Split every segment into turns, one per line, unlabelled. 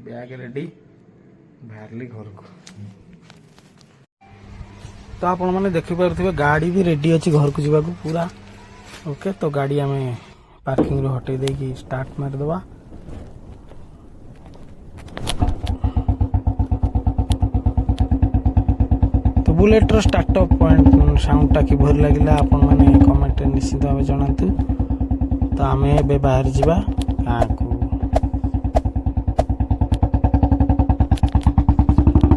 Bag ready ବାହାରିଲି ଘରକୁ। ତ ଆପଣମାନେ ଦେଖିପାରୁଥିବେ ଗାଡ଼ି ବି ରେଡ଼ି ଅଛି ଘରକୁ ଯିବାକୁ ପୁରା ଓକେ। ତ ଗାଡ଼ି ଆମେ ପାର୍କିଂରୁ ହଟେଇ ଦେଇକି ଷ୍ଟାର୍ଟ ମାରିଦେବା। ତ ବୁଲେଟ୍ର ଷ୍ଟାର୍ଟଅପ୍ ପଏଣ୍ଟ ସାଉଣ୍ଡଟା କିଭଳି ଲାଗିଲା ଆପଣମାନେ କମେଣ୍ଟରେ ନିଶ୍ଚିତ ଭାବେ ଜଣାନ୍ତୁ। ତ ଆମେ ଏବେ ବାହାରି ଯିବା ଗାଁକୁ।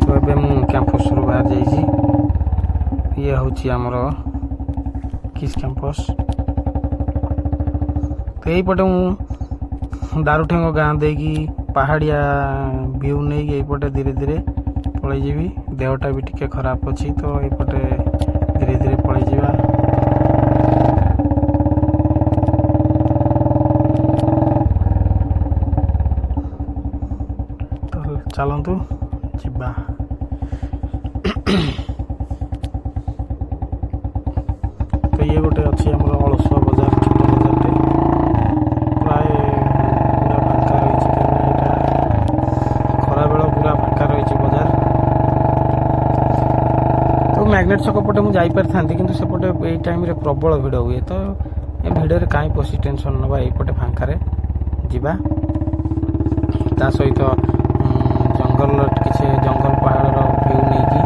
ତ ଏବେ ମୁଁ କ୍ୟାମ୍ପସରୁ ବାହାରି ଯାଇଛି। ଇଏ ହେଉଛି ଆମର କିସ୍ କ୍ୟାମ୍ପସ୍। ତ ଏଇପଟେ ମୁଁ ଦାରୁଠେଙ୍ଗ ଗାଁ ଦେଇକି ପାହାଡ଼ିଆ ଭିଉ ନେଇକି ଏଇପଟେ ଧୀରେ ଧୀରେ ପଳେଇଯିବି। ଦେହଟା ବି ଟିକେ ଖରାପ ଅଛି ତ ଏଇପଟେ ଧୀରେ ଧୀରେ ପଳେଇଯିବା। ତ ଚାଲନ୍ତୁ ଯିବା। ତ ଇଏ ଗୋଟେ ଅଛି ଆମର ଅଳସୁଆ ବଜାର, ଛୋଟ ବଜାରଟେ। ପ୍ରାୟ ପୁରା ଫାଙ୍କା ରହିଛି କାହିଁକିନା ଏଇଟା ଖରାବେଳ ପୁରା ଫାଙ୍କା ରହିଛି ବଜାର। ତ ମ୍ୟାଗ୍ନେଟ୍ ଛକ ପଟେ ମୁଁ ଯାଇପାରିଥାନ୍ତି କିନ୍ତୁ ସେପଟେ ଏଇ ଟାଇମ୍ରେ ପ୍ରବଳ ଭିଡ଼ ହୁଏ। ତ ଏ ଭିଡ଼ରେ କାହିଁ ପଶି ଟେନସନ୍ ନେବା, ଏଇପଟେ ଫାଙ୍କାରେ ଯିବା। ତା ସହିତ ଜଙ୍ଗଲ କିଛି ଜଙ୍ଗଲ ପାହାଡ଼ର ଭିଉ ନେଇକି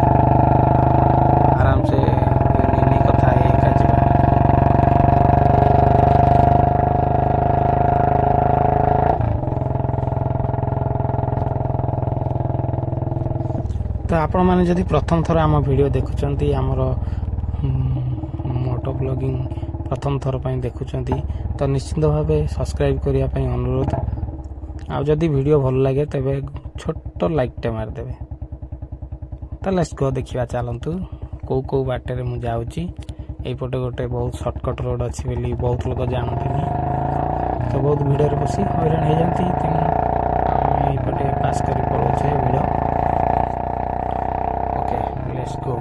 ଆରାମସେ ନେଇ କଥା ହେଇକା ଯିବା। ତ ଆପଣମାନେ ଯଦି ପ୍ରଥମ ଥର ଆମ ଭିଡ଼ିଓ ଦେଖୁଛନ୍ତି, ଆମର ମୋଟୋ ବ୍ଲଗିଂ ପ୍ରଥମ ଥର ପାଇଁ ଦେଖୁଛନ୍ତି ତ ନିଶ୍ଚିନ୍ତ ଭାବେ ସବସ୍କ୍ରାଇବ୍ କରିବା ପାଇଁ ଅନୁରୋଧ। ଆଉ ଯଦି ଭିଡ଼ିଓ ଭଲ ଲାଗେ ତେବେ ଛୋଟ ଲାଇକ୍ଟେ ମାରିଦେବେ। ତ ଲେଟ୍ସ ଗୋ ଦେଖିବା ଚାଲନ୍ତୁ କେଉଁ ବାଟରେ ମୁଁ ଯାଉଛି। ଏଇପଟେ ଗୋଟେ ବହୁତ ସର୍ଟକଟ୍ ରୋଡ଼ ଅଛି ବୋଲି ବହୁତ ଲୋକ ଜାଣନ୍ତିନି। ତ ବହୁତ ଭିଡ଼ରେ ବସି ହଇରାଣ ହେଇଯାନ୍ତି। ତେଣୁ ଆମେ ଏଇପଟେ ପାସ୍ କରି ପଳାଉଛେ ଭିଡ଼। Okay let's go.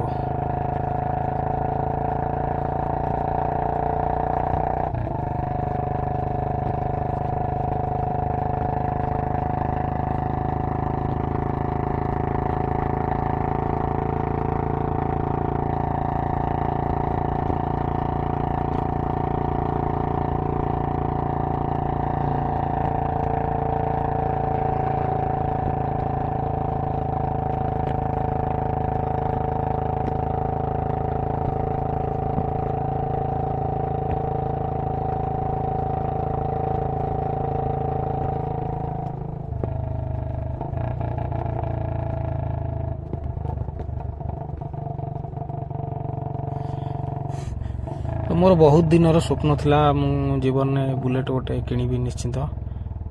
ମୋର ବହୁତ ଦିନର ସ୍ୱପ୍ନ ଥିଲା ମୁଁ ଜୀବନରେ ବୁଲେଟ୍ ଗୋଟେ କିଣିବି ନିଶ୍ଚିନ୍ତ।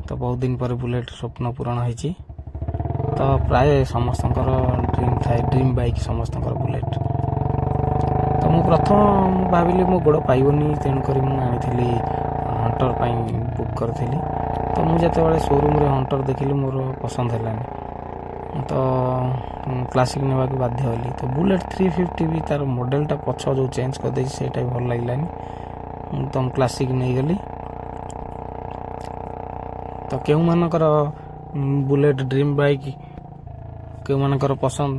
ତ ବହୁତ ଦିନ ପରେ ବୁଲେଟ୍ ସ୍ୱପ୍ନ ପୂରଣ ହେଇଛି। ତ ପ୍ରାୟ ସମସ୍ତଙ୍କର ଡ୍ରିମ୍ ଥାଏ, ଡ୍ରିମ୍ ବାଇକ୍ ସମସ୍ତଙ୍କର ବୁଲେଟ୍। ତ ମୁଁ ପ୍ରଥମ ଭାବିଲି ମୋ ଗୋଡ଼ ପାଇବନି, ତେଣୁକରି ମୁଁ ଆଣିଥିଲି ହଣ୍ଟର ପାଇଁ ବୁକ୍ କରିଥିଲି। ତ ମୁଁ ଯେତେବେଳେ ସୋରୁମ୍ରେ ହଣ୍ଟର ଦେଖିଲି ମୋର ପସନ୍ଦ ହେଲାନି, ତ କ୍ଲାସିକ୍ ନେବାକୁ ବାଧ୍ୟ ହେଲି। ତ ବୁଲେଟ୍ 350 ବି ତାର ମଡ଼େଲଟା ପଛ ଯେଉଁ ଚେଞ୍ଜ କରିଦେଇଛି ସେଇଟା ବି ଭଲ ଲାଗିଲାନି, ତ ମୁଁ କ୍ଲାସିକ୍ ନେଇଗଲି। ତ କେଉଁମାନଙ୍କର ବୁଲେଟ୍ ଡ୍ରିମ୍ ବାଇକ୍, କେଉଁମାନଙ୍କର ପସନ୍ଦ,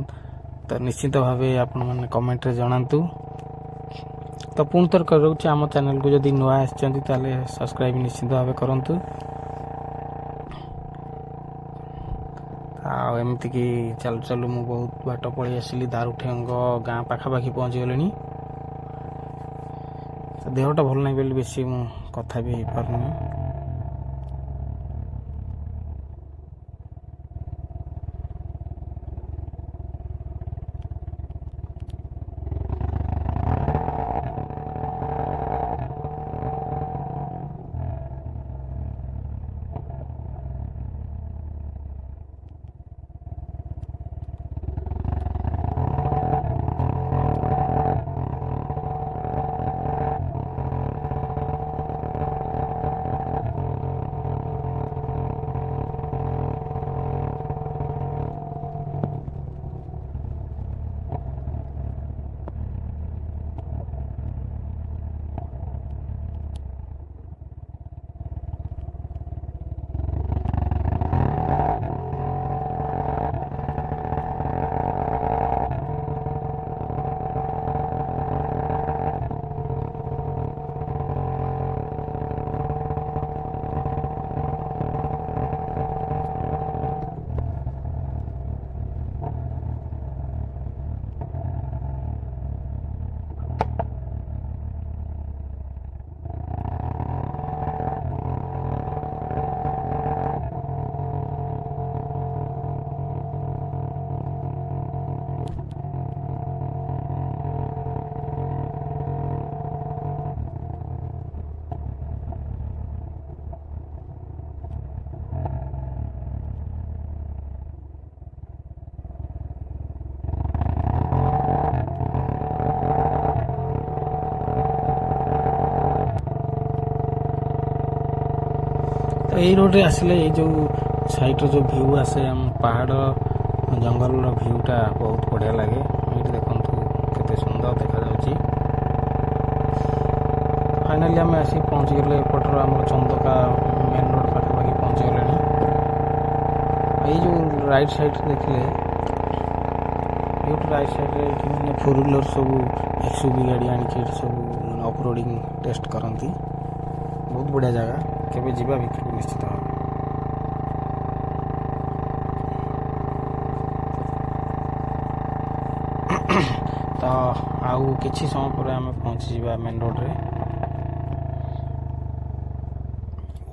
ତ ନିଶ୍ଚିତ ଭାବେ ଆପଣମାନେ କମେଣ୍ଟରେ ଜଣାନ୍ତୁ। ତ ପୁଣି ଥରେ କହୁଛି ଆମ ଚ୍ୟାନେଲକୁ ଯଦି ନୂଆ ଆସିଛନ୍ତି ତାହେଲେ ସବସ୍କ୍ରାଇବ୍ ନିଶ୍ଚିତ ଭାବେ କରନ୍ତୁ। ଆଉ ଏମିତିକି ଚାଲୁ ଚାଲୁ ମୁଁ ବହୁତ ବାଟ ପଳେଇ ଆସିଲି, ଦାରୁଠେଙ୍ଗ ଗାଁ ପାଖାପାଖି ପହଞ୍ଚିଗଲିଣି। ଦେହଟା ଭଲ ନାହିଁ ବୋଲି ବେଶୀ ମୁଁ କଥା ବି ହେଇପାରୁନି। ତ ଏଇ ରୋଡ଼ରେ ଆସିଲେ ଏଇ ଯେଉଁ ସାଇଟ୍ର ଯେଉଁ ଭ୍ୟୁ ଆସେ ଆମ ପାହାଡ଼ ଜଙ୍ଗଲର ଭ୍ୟୁଟା ବହୁତ ବଢ଼ିଆ ଲାଗେ। ଏଇଠି ଦେଖନ୍ତୁ କେତେ ସୁନ୍ଦର ଦେଖାଯାଉଛି। ଫାଇନାଲି ଆମେ ଆସିକି ପହଞ୍ଚିଗଲେ ଏପଟର ଆମର ଚନ୍ଦକା ମେନ୍ ରୋଡ଼ ପାଖାପାଖି ପହଞ୍ଚିଗଲେଣି। ଏଇ ଯେଉଁ ରାଇଟ୍ ସାଇଡ଼୍ରେ ଦେଖିଲେ ଏଇଠୁ ରାଇଟ୍ ସାଇଡ଼୍ରେ ଏଇଠି ମାନେ ଫୋର୍ ହ୍ୱିଲର୍ ସବୁ ଏକ୍ସୟୁଭି ଗାଡ଼ି ଆଣିକି ଏଇଠି ସବୁ ଅଫ୍ ରୋଡ଼ିଂ ଟେଷ୍ଟ କରନ୍ତି। ବହୁତ ବଢ଼ିଆ ଜାଗା, କେବେ ଯିବା ଭିତରକୁ ନିଶ୍ଚିତ ଭାବେ। ତ ଆଉ କିଛି ସମୟ ପରେ ଆମେ ପହଞ୍ଚିଯିବା ମେନ୍ ରୋଡ଼ରେ।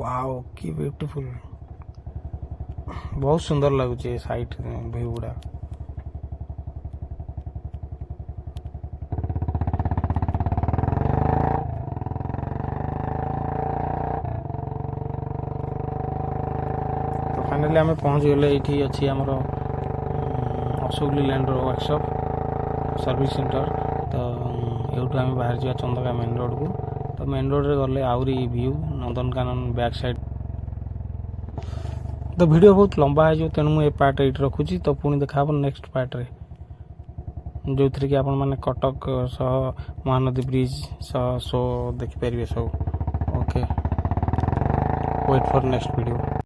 ୱାଓ କି ବ୍ୟୁଟିଫୁଲ୍, ବହୁତ ସୁନ୍ଦର ଲାଗୁଛି ଏ ସାଇଟ୍ ଭ୍ୟୁ ଗୁଡ଼ା। ତ ଫାଇନାଲି ଆମେ ପହଞ୍ଚିଗଲେ। ଏଇଠି ଅଛି ଆମର ଅଶୋକ ଲିଲ୍ୟାଣ୍ଡର ୱାର୍କସପ୍ ସର୍ଭିସ୍ ସେଣ୍ଟର। ତ ଏଇଠୁ ଆମେ ବାହାରିଯିବା ଚନ୍ଦକା ମେନ୍ ରୋଡ଼କୁ। ତ ମେନ୍ ରୋଡ଼ରେ ଗଲେ ଆହୁରି ଭ୍ୟୁ ନନ୍ଦନକାନନ ବ୍ୟାକ୍ ସାଇଡ଼୍। ତ ଭିଡ଼ିଓ ବହୁତ ଲମ୍ବା ହେଇଯିବ, ତେଣୁ ମୁଁ ଏ ପାର୍ଟ ଏଇଠି ରଖୁଛି। ତ ପୁଣି ଦେଖା ହେବ ନେକ୍ସଟ ପାର୍ଟରେ, ଯେଉଁଥିରେ କି ଆପଣମାନେ କଟକ ସହ ମହାନଦୀ ବ୍ରିଜ୍ ସହ ଶୋ ଦେଖିପାରିବେ ସବୁ। Okay, wait for next video.